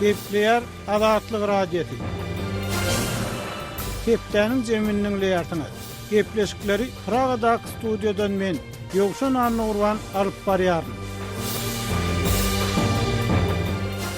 Kepler Azatlyk Radiosu. Keptäniň jeminiň leýartyna. Kepleşikleri Pragadak studiodan men Ýogşan Annurwan alyp barýaryn.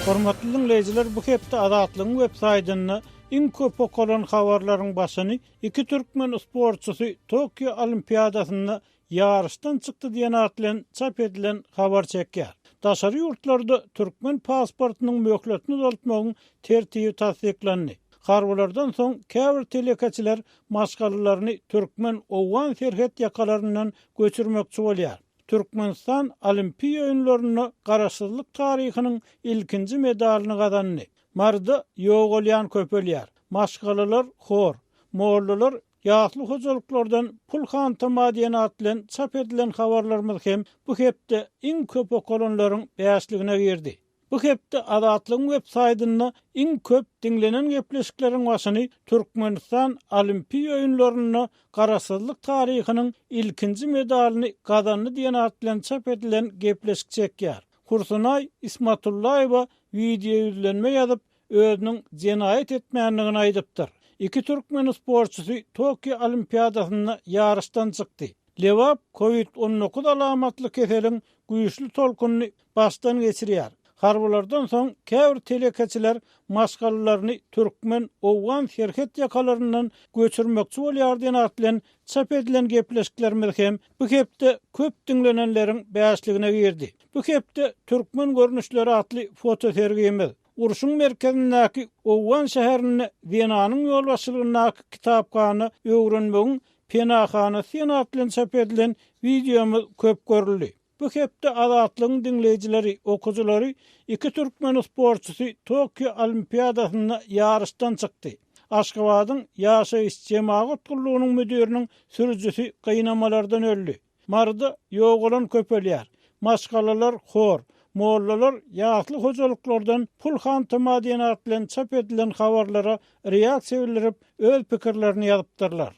Hormatly dinleýijiler, bu hepde Azatlyň web saýtyny iň köp okulan habarlaryň başyny iki türkmen sportçysy Tokyo Olimpiadasyna yarışdan çykdy diýen at bilen çap edilen habar çekýär. Daşary ýurtlarda türkmen pasportunyň möhletini uzatmagyň tertibi tasdiklandy. Harbalardan soň käbir telekaçylar maşgalaryny türkmen owgan serhet ýakalaryndan göçürmekçi bolýar. Türkmenistan Olimpiya öýünlerini garaşsyzlyk taryhynyň ilkinji medalyny gazandy. Marda ýok bolýan köpelýär. Maşgalalar hor, mollalar ýatly hojalyklardan pul hantama diýen at bilen çap edilen habarlarymyz hem bu hepde iň köp okulanlaryň bäşligine girdi. Bu hepde Azatlyň web saýtyna iň köp dinlenen gepleşikleriň başyny Türkmenistan Olimpiya öýünlerini garaşsyzlyk taryhynyň ilkinji medalyny gazandy diýen at bilen çap edilen gepleşik çekýär. Kursunay Ismatullaýewa video ýüzlenme ýazyp özüniň jenaýet etmäňdigini aýdypdyr. İki türkmen sportçysy Tokyo Olimpiadasyna yarışdan çykdy. Lewap COVID-19 alamatly keseliň güýçli tolkuny başdan geçirýär. Harbalardan soň käbir telekaçylar maşgalaryny türkmen owgan serhet ýakalaryndan göçürmekçi bolýar diýen at bilen çap edilen gepleşiklerimiz hem bu hepde köp dinlenenleriň bäşligine girdi. Bu hepde türkmen görnüşleri atly foto sergimiz. Urşun merkezindäki owgan şäherine Wienanyň ýolbaşçylygyndäki kitapkany öwrenmegiň penahany senat bilen çap edilen videomuz köp görüldi. Bu hepde Azatlyň dinleýijileri, okuwçylary iki türkmen sportçysy Tokyo Olimpiadasyna yarışdan çykdy. Aşgabatyň ýaşaýyş jemaat gullugynyň müdiriniň sürüjüsi gynamalardan öldü. Marda ýok bolan köpelýär. Maşgalalar hor, mollalar ýatly hojalyklardan pul hantama diýen at bilen çap edilen habarlara reaksiýa bildirip öz pikirlerini ýazypdyrlar.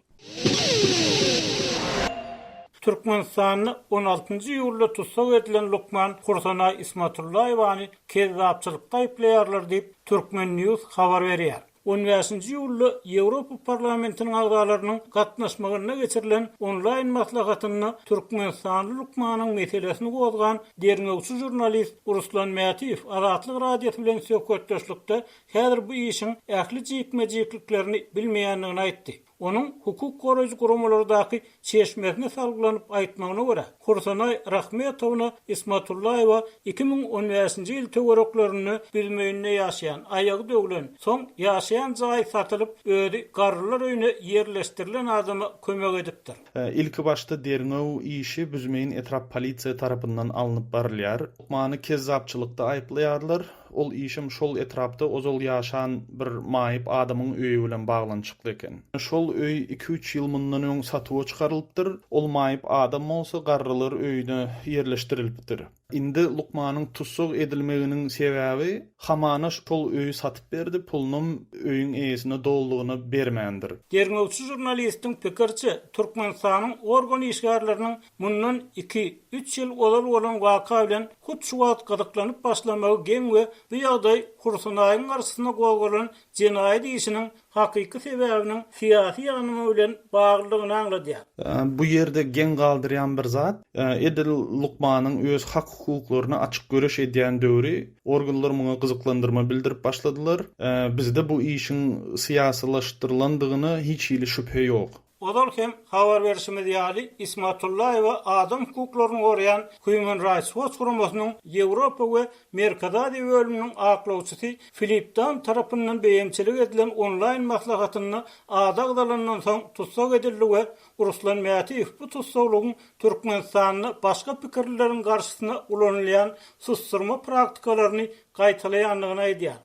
Türkmenistanyň 16-njy ýylda tutsak edilen Lukman Kursanay Ismatullaýewany kezzapçylykda aýplaýarlar diýip Türkmen News habar berýär. 15-nji ýylda Ýewropa parlamentiniň agdalarynyň gatnaşmagyna geçirilen onlaýn maslahatyny Türkmenistanly Lukmanyň meselesini gozgan derňewçi jurnalist Ruslan Mätiýew Azatlyk Radiosu bilen söhbetdeşlikde häzir bu işiň ähli jikmejikliklerini bilmeýändigini aýtdy. Onun hukuk goraýjy gurumlardaky çeşmesine salgylanyp aýtmagyna görä, Kursanay Rahmetowyna Ismatullaýewa 2015-nji ýyl töwereklaryny bilmeýände ýaşaýan, aýagy dögülen, soň ýaşaýan jaý satylyp özi garrylar öýüne ýerleşdirilen adama kömek edipdir. İlki başta derňew işi büzmeýin etrap polisiýa tarapyndan alınıp barylýar. Lukmany kezzapçylykda aýplaýarlar. Ol işim şol etrapda ozal ýaşan bir maýyp adamyň öýü bilen baglanyşykly eken. Şol öý 2-3 ýyl mundan öň satywa çykarylypdyr. Ol maýyp adam bolsa garrylar öýüne ýerleşdirilipdir. Indi Lukmanyň tutsak edilmeginiň sebäbi hamana şol öýü satyp berdi, pulunyň öýüň eýesine doldugyny bermändir. Derňewçi jurnalistiň pikirçi, Türkmenistanyň organ işgärlerini mundan 2-3 ýyl olar bolan waka bilen hut şu wagt gadyklanyp başlamagy geň we bu ýagdaý Kursanaýyň garşysyna goýulan jenaýat işiniň hakyky sebäbiniň siýasy ýanyny bilen baglylygyny aňladýar. Bu ýerde geň galdyrýan bir zat, Edil Lukmanyň öz hak hukuklaryny açyk göreş edýän döwri organlar muňa gyzyklandyrma bildirip başladylar. Bizde bu işiň siýasylaşdyrylandygyny hiç ýyly şüphe ýok. Odal hem habar berişimiz ýaly Ismatullaýewa adam hukuklaryny goraýan Human Rights Watch guramasynyň Ýewropa we Merkez Aziýa bölüminiň aklawçysy Filip Dam tarapyndan beýemçilik edilen onlaýn maslahatyny adagdalandan soň tutsak edildi we Ruslan Mätiýew bu tutsaklygyň Türkmenistanyny başga pikirleriň garşysyna ulanylýan susturma praktikalaryny gaýtalaýandygyny aýdýar.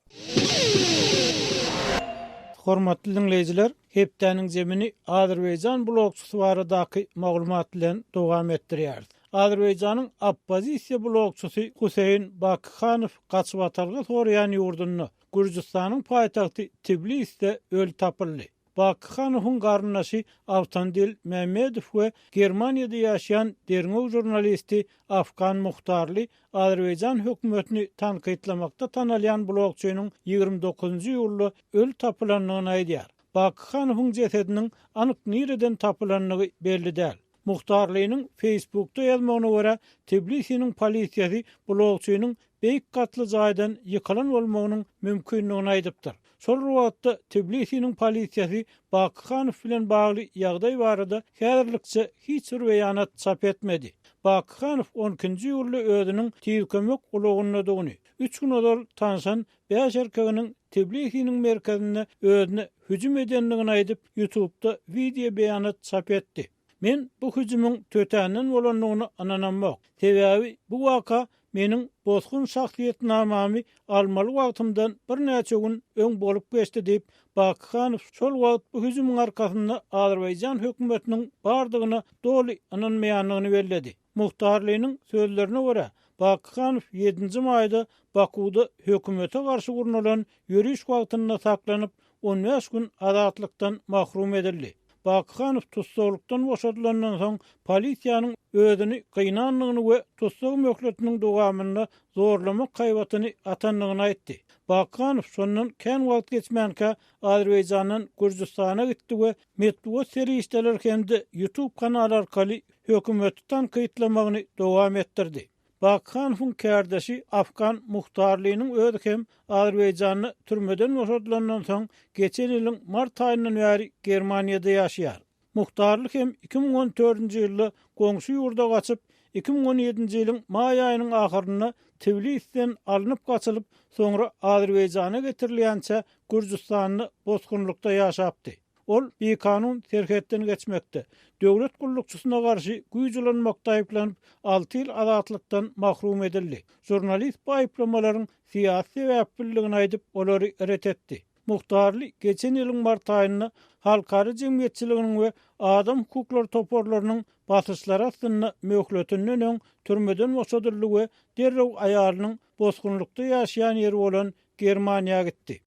Hormatly dinleýijiler, hepdäniň jemini Azerbaýjan blogçysy baradaky maglumat bilen dowam etdirýär. Azerbaýjanyň oppozisiýa blogçysy Huseýn Bakyhanow gaçyp atalgy Torýan ýurduny Gürjistanyň paýtagty Tbilisde öl tapyldy. Bakıxanowyň garnaşy Awtandil Mehmedow we Germaniýada ýaşaýan derňew jurnalisti Afgan Muhtarly Azerbaýjan hökümetini tanqidlamakda tanalýan blogçynyň 29-njy ýylda öl tapylanlygyny aýdýar. Bakıxanowyň jesediniň anyk nireden tapylanlygy belli däl. Muhtarlynyň Facebook'da ýazmagyna görä Tbilisiň polisiýasy blogçynyň beýik gatly jaýdan ýykylan bolmagynyň mümkinligini aýdypdyr. Şol wagtda Tbilisiň polisiýasy Bakıxanow bilen bagly ýagdaý barada häzirlikçe hiç bir beýanat çap etmedi. Bakıxanow 12-nji ýylda özüniň tiýkömek ulugynladygyny, 3 gün ol tanşan 5 erkeginiň Tbilisiň merkezine özüne hüjüm edenligini aýdyp YouTube'da video beýanat çap etdi. Men bu hüjümüň tötänden bolanlygyny ananamak. Sebäbi bu waka meniň bozgun şahsiýetnamamy almaly wagtymdan bir näçe gün öň bolup geçdi diýip Bakıxanow şol wagt bu hüjümüň arkasynda Azerbaýjan hökümetiniň bardygyna doly ananmaýanlygyny belledi. Muhtarlynyň sözlerine görä Bakıxanow 7-nji maýda Bakuda hökümete garşy gurulan ýürüş wagtyna saklanyp 15 gün azatlykdan mahrum edildi. Bakıxanow tutsaklıktan boşadylandan soň polisiýanyň özüni gynanlygyny we tutsak möhletiniň dowamynda zorlamak gaýbatyny atanlygyny aýtdy. Bakıxanow şondan kän wagt geçmänkä Azerbaýjandan Gürjistana gitdi we metbuat serişdeler hemde YouTube kanaly arkaly hökümeti tanqidlamagyny dowam etdirdi. Bakıxanowyň kärdeşi Afgan Muhtarlynyň özü hem Azerbaýjanyň türmeden boşadylandan soň geçen ýylyň mart aýyndan bäri Germaniýada ýaşaýar. Muhtarlyk hem 2014-nji ýylda goňşy ýurda gaçyp 2017-nji ýylyň maý aýynyň ahyrynda Tbilisiden alınıp gaçylyp soňra Azerbaýjana getirilýänçe Gürjistanyň bozgunlukda ýaşapdy. Ol bir kanun terhetden geçmekte. Döwlet gullukçysyna garşy güýjlenmekde aýplanyp 6 ýyl azatlykdan mahrum edildi. Jurnalist bu aýplamalaryň siýasy sebäpligini aýdyp olary ret etdi. Muhtarly geçen ýylyň mart aýynda halkary jemgyýetçiliginiň we adam hukuklary toporlarynyň basyşlary astyna möhletiniň öň türmeden boşadyldy we derrew aýalynyň bozgunlukda ýaşaýan ýeri bolan Germaniýa gitdi.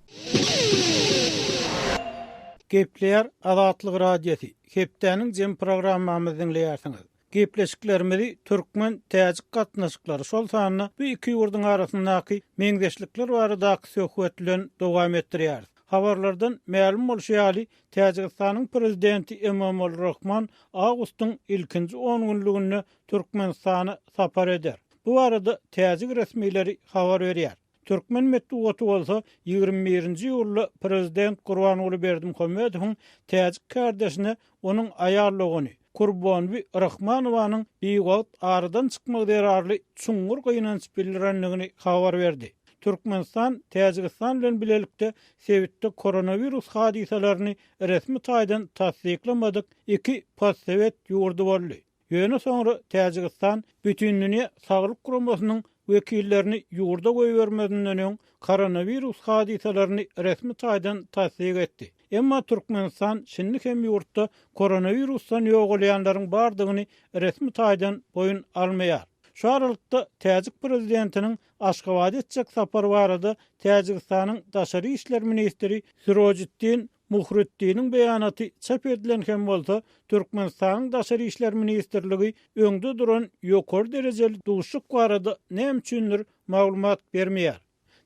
Gepler Azatlyk radiosi. Hepdeniň jem programmamyzy dinleýärsiňiz. Gepleşiklerimizi türkmen täzik gatnaşyklary şol sanyna bu iki ýurduň arasyndaky meňzeşlikler baradaky söhbet bilen dowam etdirýär. Habarlardan ma'lum bolýaly, Täjikistanyň prezidenti Emomali Rahman awgustyň ilkinji 10 günlüğüne Türkmenistana sapar eder. Bu arada täzik resmileri habar berýär. Türkmen metbuaty bolsa 21-nji ýylda prezident Gurbanuly Berdimuhammedowyň täzik kardeşine onuň aýarlygyny Gurbanby Rahmanowanyň bir wagt aradan çykmak derarly çuňgur gynanç bildirenligini habar berdi. Türkmenistan, Täjikistan bilen bilelikde Sewitde koronavirus hadiselerini resmi taýdan tasdiklamadyk iki postsovet ýurdu boldy. Ýöne soňra Täjikistan bütün dünýä saglyk guramasynyň wekillerini ýurda goýbermedinden öň koronavirus hadiselerini resmi taýdan tasdik etdi. Emma Türkmenistan şinlik hem ýurtda koronavirusdan ýogalýanlaryň bardygyny resmi taýdan boyun almaýar. Şu aralykda Täjik prezidentiniň Aşgabat etjek sapary barada Täjikistanyň daşary işler ministri Sirojiddin Muhriddiniň beýanaty çap edilen hem bolsa Türkmenistanyň daşary işler ministrligi öňde duran ýokary derejeli duşuk barada näme üçindir maglumat bermeýär.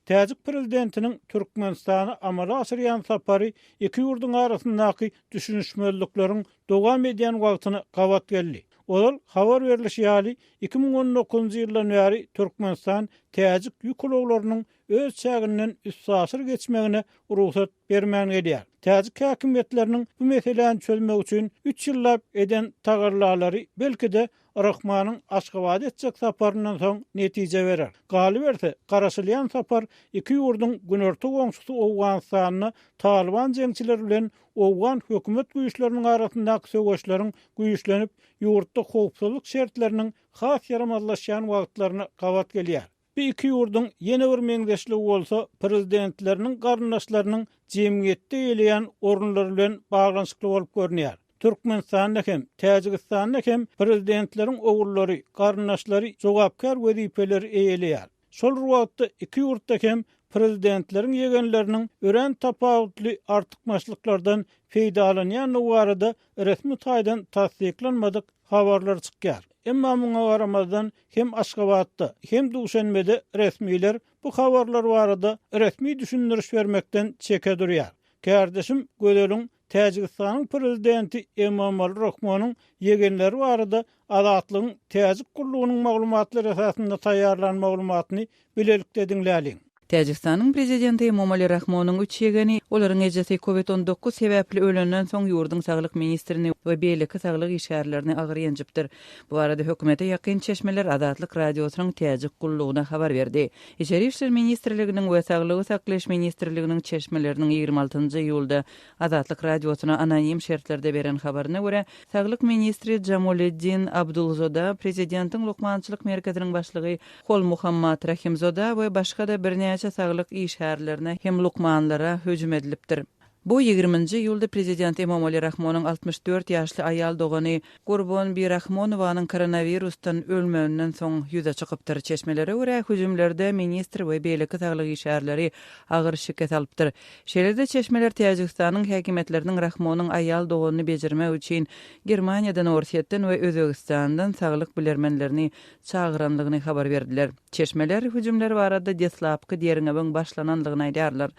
Täjik prezidentiniň Türkmenistana amala aşyrýan sapary iki ýurduň arasyndaky düşünüşmezlikleriň dowam edýän wagtyny gawat geldi. Ol habar berilýär 2019-njy ýyldan bäri Türkmenistan Täjik ýükluglarynyň öz çäginden üstsasyr geçmegine ruhsat bermän edýär. Täjik häkimetleriniň bu meseleni çözmek üçin 3 ýyllap eden tagarlalary belki de Rahmanyň Aşgabat etjek saparyndan soň netije berer. Galy berse, garaşylýan sapar iki ýurduň günerti goňşusy Awganistanyny Taliban jengçileri bilen Awgan hökümet güýçleriniň arasyndaky söwgeşleriň güýçlenip, ýurtda howpsuzlyk şertleriniň has yaramazlaşýan wagtlaryna gawat gelýär. Bu iki ýurduň ýene bir meňzeşligi bolsa, prezidentleriniň garnaşlarynyň jemgyýetde ýeleýän orunlary bilen baglanyşykly bolup görünýär. Türkmenistanda hem, Täjikistanda hem prezidentleriň ogullary, garnaşlary jogapkar wezipeleri eýeleýär. Şol wagtda iki ýurtda hem prezidentlerin yegenlerinin ören tapawutly artykmaçlyklardan feýdalanýan barada resmi taýdan tasdiklanmadyk habarlar çykýar. Emma muňa garamazdan hem Aşgabatda hem Duşanbede resmiler bu habarlar barada resmi düşündiriş bermekden çeke durýar. Kardeşim Gödel'in Täjikistanyň prezidenti Emomali Rahmonyň yegenleri barada Azatlygyň Täjik gurlugynyň maglumatlary esasynda taýýarlan maglumatyny bilelikde dinläliň. Täjikistanyň prezidenti Emomali Rahmonyň 3 yegeni olaryň ejesi COVID-19 sebäpli ölenden soň ýurduň saglyk ministrini we beýleki saglyk işgärlerini agyr ýenjipdir. Bu arada hökümete ýakyn çeşmeler Azatlyk radiosynyň Täjik gurlugyna habar berdi. İçeri işler ministrliginiň we saglygy saklaş ministrliginiň çeşmeleriniň 26-njy ýylda Azatlyk radiosyna anonim şertlerde beren habaryna görä, saglyk ministri Jamoleddin Abdulzoda, prezidentiň Lukmançylyk merkeziniň başlygy Hol Muhammad Rahimzoda we başga da bir saglyk işgärlerine hem lukmanlara hüjüm edilipdir. Bu 20-nji ýylda prezident Emomali Rahmonyň 64 ýaşly aýal dogany Gurbon Birahmonowanyň koronavirusdan ölmegininden soň ýüze çykypdyr. Çeşmelere görä hüjümlerde ministr we beýleki saglyk işgärleri agyr şirket alypdyr. Şeýlede çeşmeler Täjikistanyň häkimetleriniň Rahmonyň aýal dogany bejirmek üçin Germaniýadan, Orsiýetden we Özbegistandan saglyk bilermenlerini çagyranlygyny habar berdiler. Çeşmeler hüjümler barada deslapky deriňebiň başlananlygyny aýdarlar.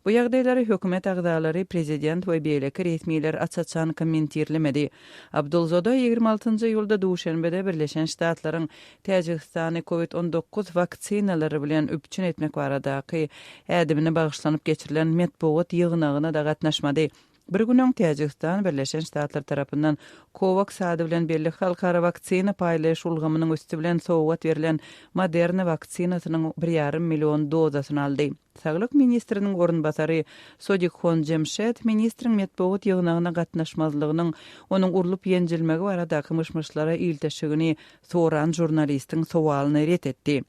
Bu ýagdaýlary hökümet agdalary prezident we beýleki resmiler açaçan kommentirlemedi. Abdulzoda 26-njy ýylda Duşanbede Birleşen Ştatlaryň Täjikistany COVID-19 vaksinalary bilen öpçün etmek baradaky ädimine bagışlanyp geçirilen metbuat ýygynagyna da gatnaşmady. Bir günüň Täjikistan Birleşen Ştatlar tarapyndan Covax ady bilen belli halkara vaksina paýlaş ulgamynyň üstü bilen sowgat berilen Moderna vaksinasynyň 1,5 million dozasyny aldy. Saglyk ministriniň orunbasary Sodikhon Jemshed ministriň metbuat ýygynagyna gatnaşmazlygynyň onuň urulup ýenjilmegi baradaky myşmyşlara ilteşigini soran jurnalistiň sowalyny ret etdi.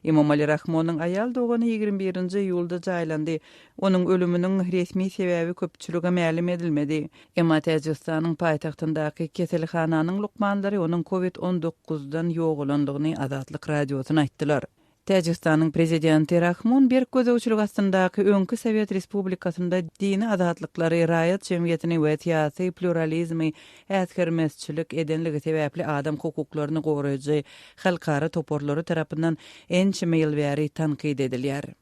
Emomali Rahmonyň aýal dogany 21-nji ýylda jaýlandy. Onuň ölüminiň resmi sebäbi köpçülüge ma'lum edilmedi. Emma Täjikistanyň paýtagtyndaky keselhananyň lukmanlary onuň COVID-19-dan ýogulandygyny Azatlyk radiosyna aýtdylar. Täjikistanyň prezidenti Rahmon bir gözewçilik astyndaky öňkü Sowet Respublikasynda dini azatlykları raýat jemgyýetini we syýasy pluralizmi ätkermezçilik edenligi sebäpli adam hukuklaryny goraýjy halkara toporlary tarapyndan ençe ýyl bäri tanqid edilýär.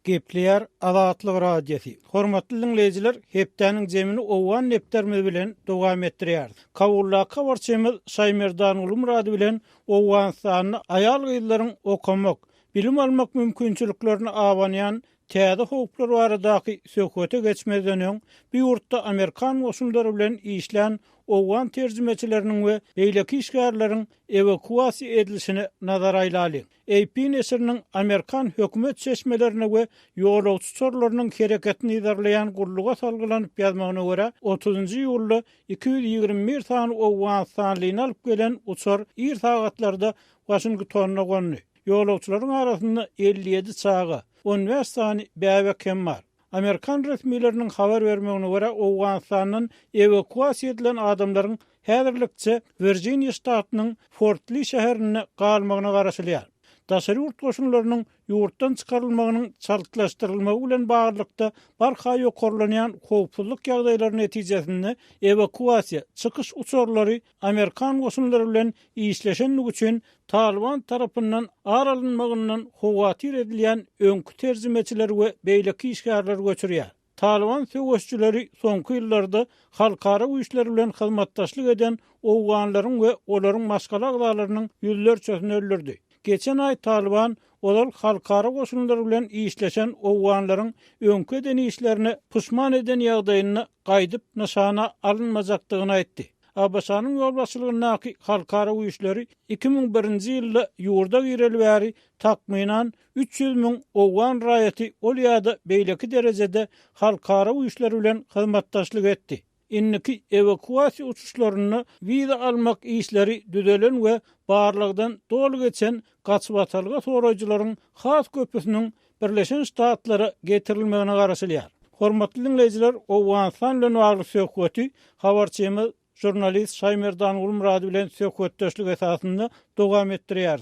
Gepleýär Azatlyk radiosi. Hormatly dinleýijiler, hepdeniň jemini owan nepterme bilen dowam etdirýär. Kawullaka barçymyz Şaýmerdan ulum radio bilen owan sanyny aýal gyzlaryň okamak, bilim almak mümkinçiliklerini awanýan täze howplar baradaky söhbete geçmezden öň bir ýurtda Amerikan goşunlary bilen işlän owan terjimeçileriniň we beýleki işgärleriň evakuasiýa edilişini nazara aýlaly. AP nesiriniň Amerikan hökümet çeşmelerine we ýolawçy sorlarynyň hereketini ýerleýän gurluga salgylanyp ýazmagyna görä 30-njy ýylda 221 sany owan sanlygyny alyp gelen uçar ir sagatlarda Washingtonna gondy. Ýolawçylaryň arasynda 57 çagy, 15 sany bäwek hem bar. Amerikan resmileriniň habar bermegine görä Owganistanyň evakuasiýa edilen adamlaryň häzirlikçe Virginia ştatynyň Fort Lee şäherine galmagyna garaşylýar. Daşary urt goşunlarynyň ýurtdan çykarylmagynyň çaltlaşdyrylmagy bilen baglykda barha ýokurlanýan howpsuzlyk ýagdaýlarynyň netijesinde evakuasiýa çykyş uçurlary Amerikan goşunlary bilen işleşenligi üçin Taliban tarapyndan aralynmagyndan howatir edilýän öňkü terjimeçiler we beýleki işgärler göçürýär. Taliban söwüşçüleri soňky ýyllarda halkara güýçler bilen hyzmatdaşlyk eden owganlaryň we olaryň maskala agdalarynyň ýüzlerçesini öldürdi. Geçen ay Taliban olar halkara goşunlar bilen işleşen owganlaryň öňkü eden işlerini puşman eden ýagdaýyny gaýdyp nişana alınmajakdygyny aýtdy. Abaşanyň ýolbaşçylygynaky halkara güýçleri 2001-nji ýylda ýurda gireli bäri takminan 300.000 owgan raýaty ol ýa-da beýleki derejede halkara güýçler bilen hyzmatdaşlyk etdi. Inniki evakuasiýa uçuşlaryny wiza almak işleri düzelen we barlygdan dolu geçen gaçbatalga soraýjylaryň has köpüsiniň Birleşen Ştatlara getirilmegine garaşylýar. Hormatly dinleýijiler, Owganistan bilen bagly söhbeti habarçymyz jurnalist Şaýmerdan ulum radio bilen söhbetdeşlik esasynda dowam etdirýär.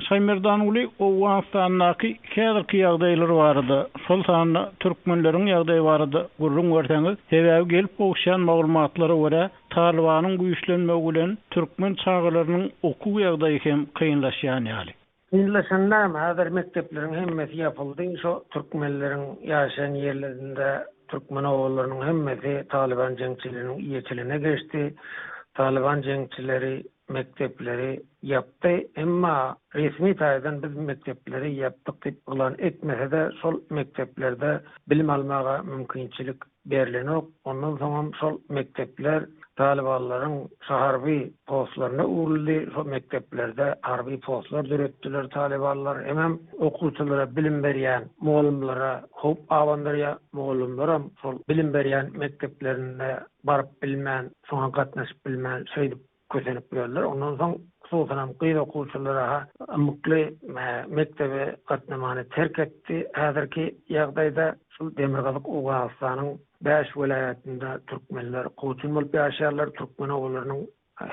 Saymerdan uly Owganistanyňky häzirki ýagdaýlary barada, şol sany türkmenleriň ýagdaýy barada gurrun görseňiz, sebäbi gelip gowşan maglumatlara görä Talibanyň güýçlenmegi bilen türkmen çağalarynyň okuw ýagdaýy hem kynlaşýan ýaly. Kynlaşanlar häzir mektepleriň hemmesi ýapyldy. Şo türkmenleriň ýaşaýan ýerlerinde türkmen owallarynyň hemmesi Taliban jeňçileriniň ýeçiline geçdi. Taliban jeňçileri mektepleri yaptı, emma resmi taýdan biz mektepleri yapdyk diýip ulan etmese de şol mekteplerde bilim almaga mümkinçilik berilenok. Ondan soň şol mektepler Talibanlaryň şaharby postlaryna urildi. Şol mekteplerde harby postlar düretdiler Talibanlar. Hem okuwçylara bilim berýän muallimlere hop awandyrýa muallimler şol bilim berýän mekteplerinde baryp bilmän, soňa gatnaşyp bilmän şeýdi kösenip görler. Ondan soň soňam gyýda okuwçylara mukly mektebe gatnamany terk etdi. Häzirki ýagdaýda şol Demirgazyk Owganistanyň 5 welaýatynda türkmenler goçun bolup ýaşaýarlar. Türkmen owlarynyň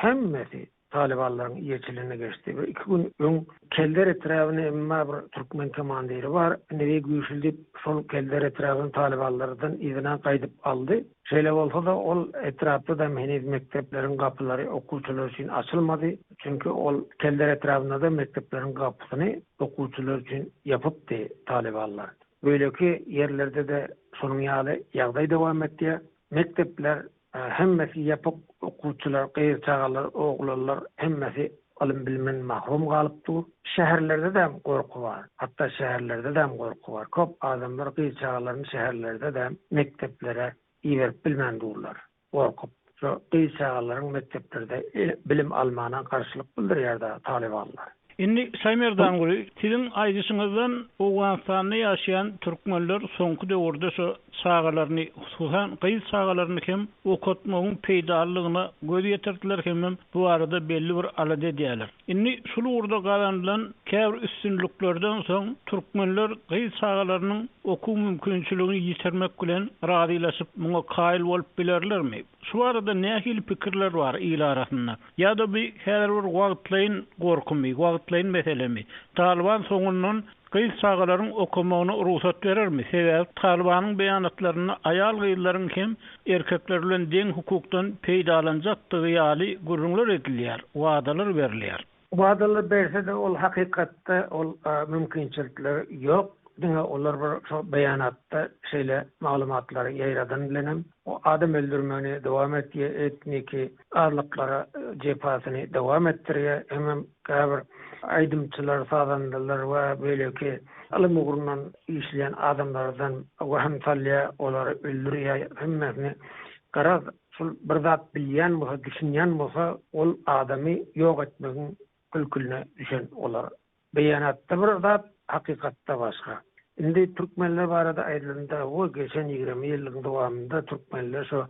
hemmesi Talibanlaryň ýeçiline geçdi. 2 gün öň kelder etrawyny emma bir türkmen komandiri bar. Newe güýçlüdip şol kelder etrawyny Talibanlardan izine gaýdyp aldy. Şeýle bolsa da ol etrapda da mehnet mektepleriň gapylary okuwçylar üçin açylmady. Çünki ol kelder etrapynda da mektepleriň gapysyny okuwçylar üçin ýapypdy Talibanlar. Böyleki yerlerde de şonuň ýaly ýagdaý dowam etdi. Mektepler hemmesi yapıp okuwçylar, gyýyr çagalar, oglanlar hemmesi alim bilmen mahrum galypdy. Şäherlerde de gorku bar. Hatda şäherlerde de gorku bar. Köp adamlar gyýyr çagalaryny şäherlerde de mekteplere iýerip bilmän durlar. Gorkup şu gyýyr çagalaryň mekteplerde bilim almana garşylyk bildirýär Talibanlar. Indi Saymerdan guly, sizin aýdyşyňyzdan Owganistanda ýaşaýan türkmenler soňky döwürde şu çağalaryny, hususan gyýyr çağalaryny hem okutmagyň peýdalygyna göz ýetirdiler hem bu arada belli bir alada diýerler. Indi şol urda galanylan käbir üstünlüklerden soň türkmenler gyýyr çağalarynyň okuw mümkinçiligini ýitirmek bilen razylaşyp muňa kaýyl bolup bilerlermi? Şu arada nähili pikirler bar ýyl arasynda. Ýa-da bir her bir wagtlaýyn gorkumy, wagtlaýyn meselemi. Taliban soňundan gyýyr çağalaryň okumagyna ruhsat berermi? Sebäbi Talibanyň beýanatlaryny aýal gyýylaryň hem erkekler bilen deň hukukdan peýdalanjakdygy ýaly gurrunlar edilýär, wadalar berilýär. Wadalar berse de ol hakykatda ol mümkinçilikler ýok. Diňe olar bir şo beýanatda şeýle maglumatlary ýaýradan bilenem. O adam öldürmegini dowam etniki arlyklara jepasyny dowam etdirýär. Hem käbir aýdymçylar, sadandalar we beýleki alym ugrunan işleyen adamlardan waham salya olary öldürýär. Hemmesini garaz şol bir zat bilýän bolsa, düşünýän bolsa ol adamy ýok etmegiň külkülüne düşen olar. Beýanatda bir zat, hakykatda başga. Indi türkmenler barada aýdylanda o geçen 20 ýylyň dowamında türkmenler şo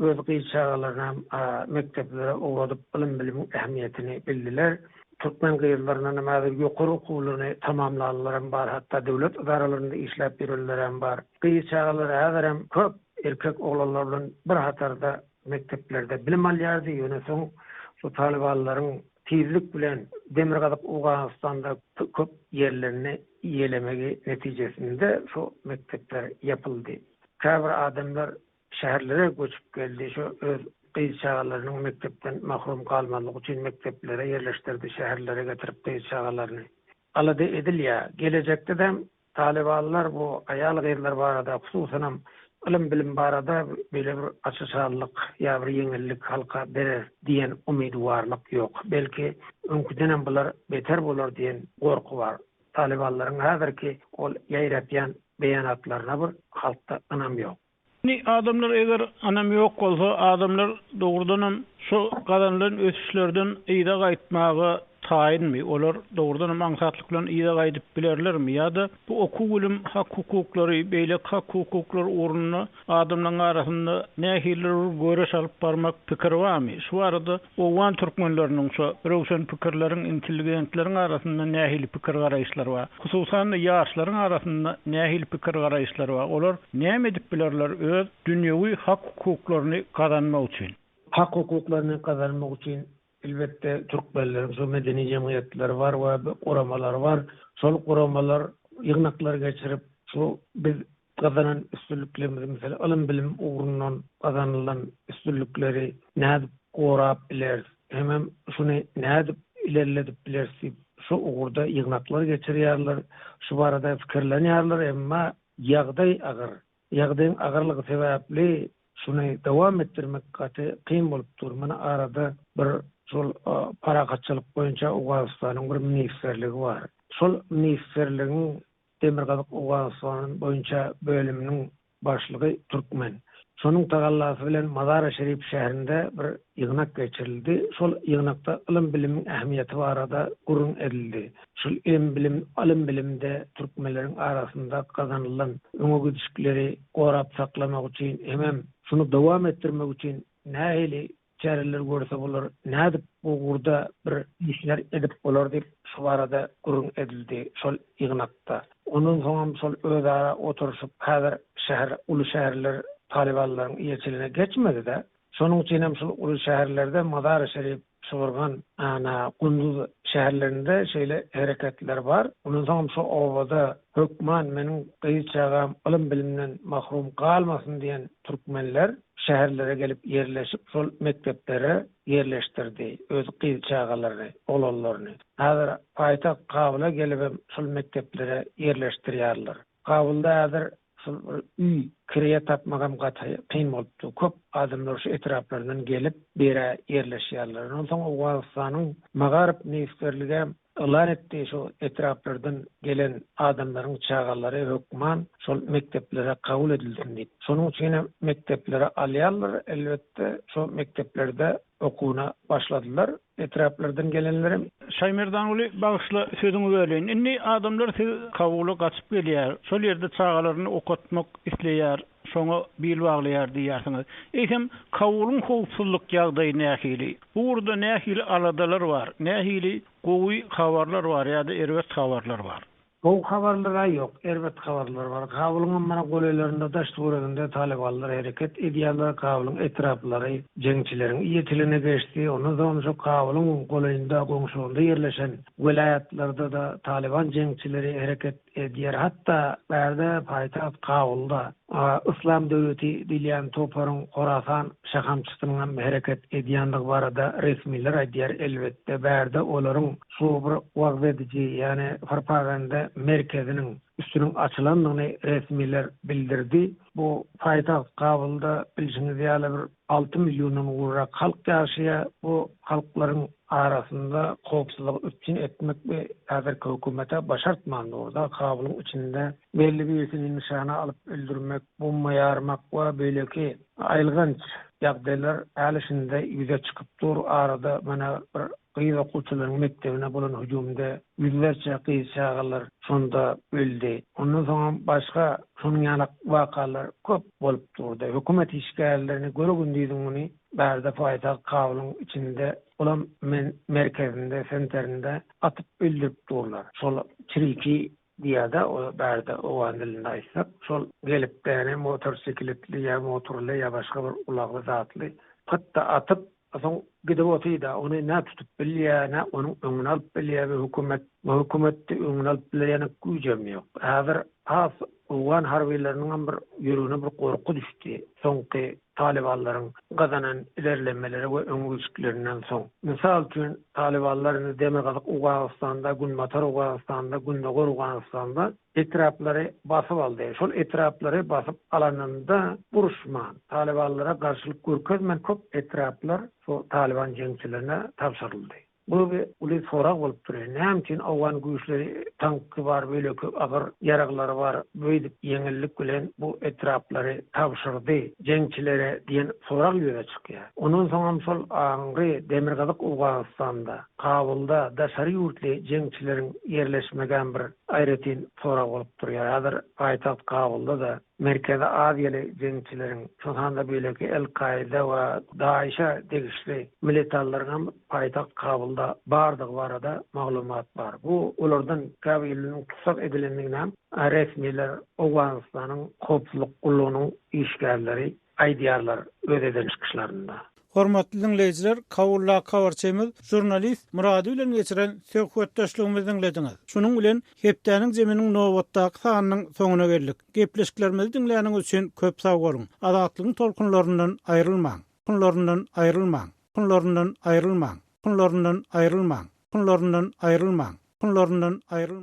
öz gyýçagalaryna mekteplere owadyp bilim bilimiň ähmiýetini bildiler. Türkmen gyýylaryna nämädir ýokary okuwlaryny tamamlaanlar bar, hatda döwlet idaralarynda işläp birenler bar. Gyýçagalar häzirem köp erkek oglanlar bilen bir hatarda mekteplerde bilim alýardy. Ýöne soň şu Talibanlaryň tizlik bilen Demirgazyk Owganistanda köp yerlerini ýelemegi netijesinde şu mektepler yapıldı. Käbir adamlar şäherlere göçüp geldi. Şu öz gyýyr çagalarynyň mektepden mahrum kalmalygy üçin mekteplere yerleşdirdi. Şäherlere getirip gyýyr çagalaryny alady edilýär. Gelecekde de Talibanlar bu aýal gyýyrlar barada, hususan ilim bilim barada böyle bir açyşarlyk ýa bir ýeňillik halka berer diýen umydwarlyk ýok. Belki öňküden bular beter bolar diýen gorku bar. Talibanlaryň häzirki ol ýaýratýan beýanatlaryna bir halkda anam ýok. Ni adamlar eger anam ýok bolsa, adamlar dogrudan şu gadanlaryň ösüşlerden ýa-da gaýtmagy taýinmi? Olar dogrudan maňsatlyk bilen ýa-da gaýdyp bilerlermi? Ýa-da bu okuw bilim hak hukuklary, beýlek hak hukuklar uğruna adamlaryň arasynda nähili göreş alyp barmak pikir barmy? Şu arada owan türkmenläriniň şu rowşan pikirleriň, intelligentleriň arasynda nähili pikir garaýşlary bar. Hususan ýaşlaryň arasynda nähili pikir garaýşlary bar. Olar näme edip bilerler öz dünýäwi hak hukuklaryny kazanmak üçin? Hak hukuklaryny kazanmak üçin elbette Türkmenlerin şu medeni cemiyetleri var ve kuramalar var. Sol kuramalar yığnaklar geçirip şu biz kazanan üstünlüklerimizi mesela alım bilim uğrundan kazanılan üstünlükleri nädip gorap biler. Hemen şunu nädip ilerledip bilersi şu uğurda yığnaklar geçirýärler. Şu barada fikirlenýärler emma ýagdaýyň agarlygy sebäpli şunu dowam etdirmek gaty kyn bolup durmana arada bir şol paraqatçylyk boýunça Awganystanyň bir ministrligi bar. Şol ministrligiň Demirgazyk Awganystanyň boýunça bölüminiň başlygy türkmen. Şonuň tagallasy bilen Mazar-ı Şerif şäherinde bir ýygnak geçirildi. Şol ýygnakda ilm bilimiň ähmiýeti barada gurrun edildi. Şol ilm bilimde türkmenleriň arasynda kazanylan öňe gidişikleri gorap saklamak üçin hem şunu dowam etdirmek üçin nähili çäreler görse bolar, nädip bu gurda bir işler edip bolar diýip şu barada gurrun edildi şol ýygnakda. Onun soňam şol özara oturuşup häzir şäher, uly şäherler Talibanlaryň ýerçiligine geçmedi-de. Şonuň üçin hem şu uly şäherlerde Mazar-ı Şerif şuwurgan Gunduz şäherlerinde şeýle hereketler bar. Onuň soňam şu owada hökman meniň gyýçagam ilm bilimden mahrum kalmasyn diýen türkmenler şäherlere gelip yerleşip şol mekteplere yerleştirdi öz gyýçagalaryny, olalaryny. Häzir paýtagt Kabula gelip şol mekteplere yerleştirýärler. Kabulda häzir üy kireye tapmagam gatay kyn bolupdy. Köp adamlar şu etraplaryndan gelip bere yerleşýärler. Ondan soň Awganystanyň Magaryp ministrligi elan etdi şu etraplardan gelen adamlaryň çağallary hökman şol mekteplere kabul edilsin diýip. Şonuň üçin mekteplere alýarlar, elbetde şu mekteplerde okuwuna başladylar. Etraplardan gelenlerim Şaymerdan uly bagyşla sözüňi böleýin. Indi adamlar siz kabuly gaçyp gelýär. Şol ýerde çağalaryny okutmak isleýär. Şoňa bil baglaýar diýersiňiz. Eýsem kabulyň howpsuzlyk ýagdaýy nähili? Burada nähili aladalar bar, nähili gowy habarlar bar ýa-da erbet habarlar bar. Bu habarlara yok, erbet habarlar var. Kabulyň mana goleýlerinde daş tuğragynda Talibanlar hereket edýärler, kabulyň etraplary jeňçileriň ýetiline geçdi. Ondan soň şu kabulyň goleýinde goňşugynda ýerleşen welaýatlarda da Taliban jeňçileri hereket edýär. Hatda bärde paýtagt Kabulda İslam döwleti diýen toparyň Horasan şahamçysynyň hereket edýänligi barada resmiler aýdýar. Elbetde bärde olaryň şu bir wagtdyjy, ýani propaganda merkeziniň üstünün açılandygyny resmiler bildirdi. Bu paýtagt Kabulda bilişiniz ýaly bir 6 milyondan gurrak halk ýaşaýar. Bu halklaryň arasında howpsuzlyk üçin etmek we häzirki hökümete başartmandy orada Kabulyň içinde belli bir nişana alıp öldürmek, bomba ýarmak we beýleki aýlganç ýagdaýlar älişinde ýüze çykyp dur. Arada mana bir gyýyk okuwçylaryň mektebine bolan hüjümde yüzlerce gyýçagalar şonda öldü. Ondan soň başga şonuň ýaly wakalar köp bolup durdy. Hökümet işgärlerini göründüğünü bärde paýtagt Kabulyň içinde olan merkezinde, senterinde atıp öldürüp durlar. Şol çiriki diýada o bärde owan dilinde aýtsak, şol gelip bäne motorsikletli ýa motorly ýa başga bir ulagly zatly hatda atyp soň gidip otyda ony nä tutup bilýär, nä onuň öňüne alyp bilýär we hökümetde öňüne alyp bilýär güýjem ýok. Häzir Uwan harbiýleriniň bir ýürüne bir gorku düşdi. Soňky Talibanlaryň gazanan ilerlemeleri we öňgüçlerinden soň. Misal üçin Talibanlaryň Demirgazyk Awganystanda, Gunmatar Awganystanda, Gundagor Awganystanda etraplary basyp aldy. Şol etraplary basyp alanynda buruşman, Talibanlara garşylyk görkezmen köp etraplar şu Taliban jeňçilerine tapşyryldy. Bu bir uly sorak bolup durýar. Näme üçin Awgan güýçleri tankky bar, beýleki agyr ýaraklary bar, beýdip ýeňillik bilen bu etraplary tapşyrdy jeňçilere diýen sorak ýöne çykýar. Ondan soň şol aňry Demirgazyk Awganystanda, Kabulda da şary ýurtly jeňçileriň ýerleşmegen bir aýratyn sorak bolup durýar. Häzir paýtagt Kabulda da Merkezi Aziýaly jeňçileriň şonda beýleki El-Kaida we Daişa degişli militarlaryň paýtagt Kabulda bardygy barada maglumat bar. Bu olardan Kabulnyň tutsak edilendiginden resmiler Awganystanyň howpsuzlyk gullugynyň işgärleri aýdýarlar öz edilişçilerinde. Hormatly dinleyijiler, Kawulla Kawarçymyz jurnalist Murady bilen geçiren söhbetdeşligimizi dinlediňiz. Şunuň bilen hepdeniň jeminiň nowatdaky sanynyň soňuna geldik. Gepleşiklerimizi dinleýäniňiz üçin köp sag bolun. Azatlygyň tolkunlaryndan aýrylmaň. Kunlaryndan aýrylmaň. Kunlaryndan aýrylmaň. Kunlaryndan aýrylmaň. Kunlaryndan aýrylmaň. Kunlaryndan aýrylmaň.